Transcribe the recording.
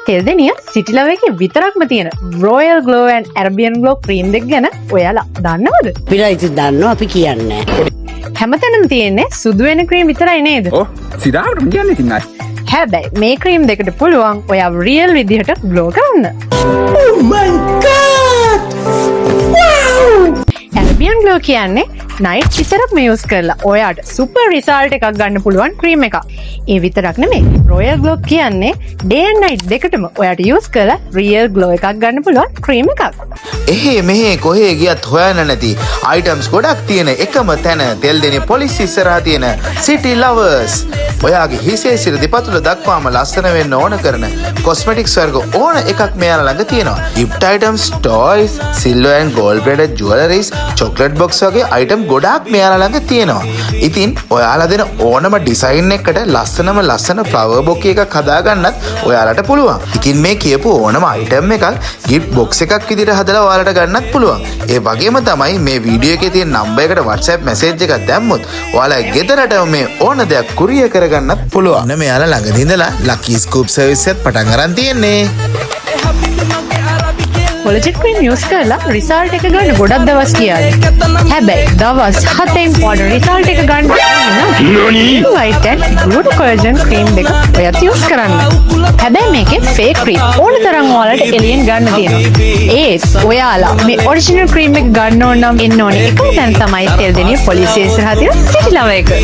තෙල්දෙනිය සිටි ලව එකේ විතරක්ම තියෙන Royal Glow and Arabian Glow cream දෙක ගැන ඔයාලා දන්නවද? අපිට ඉතින් දන්නවා අපි කියන්නේ. හැමතැනම තියෙන්නේ සුදු වෙන cream විතරයි නේද? ඔව් සිරාවටම කියන්නේ ඉතින් අය. හැබැයි මේ cream දෙකට පුළුවන් ඔයා real විදිහට glow කරන්න. Oh my god! Wow! Arabian Glow කියන්නේ night විතරක්ම use කරලා ඔයාට super result එකක් ගන්න පුළුවන් cream එකක්. ඒ විතරක් නෙමෙයි Royal Glow කියන්නේ day and night දෙකටම ඔයාට use කරලා real glow එකක් ගන්න පුළුවන් cream එකක්. එහෙ මෙහෙ කොහේ ගියත් හොයන්න නැති items ගොඩක් තියෙන එකම තැන තෙල්දෙනි පොලිස් ඉස්සරහා තියෙන City Lovers. ඔයාගේ හිසේ සිර දෙපතුල දක්වාම ලස්සන වෙන්න ඕන කරන cosmetics වර්ග ඕන එකක් මෙයාලා ළඟ තියෙනවා. gift items, toys, silver and gold plated jewelries, chocolate box වගේ item ගොඩාක් මෙයාලා ළඟ තියෙනවා. ඉතින් ඔයාලා දෙන ඕනම ඩිසයින් එකකට ලස්සන flower bouquet එකක් හදාගන්නත් ඔයාලට පුළුවන්. ඉතින් මේ කියපු ඕනම item එකක් gift box එකක් විදිහට හදලා ඔයාලට ගන්නත් පුළුවන්. ඒ වගේම තමයි මේ වීඩියෝ එකේ තියෙන නම්බර් එකට WhatsApp message එකක් දැම්මොත් ඔයාලා ගෙදරටම මේ ඕන දෙයක් courier කරගන්නත් පුළුවන්. ඔන්න මෙයාලා ළඟදී ඉඳලා Lucky Scoop service එකත් පටන් අරන් තියෙන්නේ. Collagen cream use කරලා result එක ගන්න ගොඩක් දවස් ගියාද? හැබැයි දවස් 7න් පොඩ result එක ගන්න නම් white and good collagen cream දෙක ඔයත් use කරන්න. හැබැයි මේකේ fake cream ඕන තරම් ඔයාලට එළියෙන් ගන්න තියෙනවා. ඒත් ඔයාලා මේ original cream එක ගන්න ඕන නම් එන්න ඕනේ එකම තැන තමයි තෙල්දෙනිය පොලිසිය ඉස්සරහා තියෙන City Lover එක.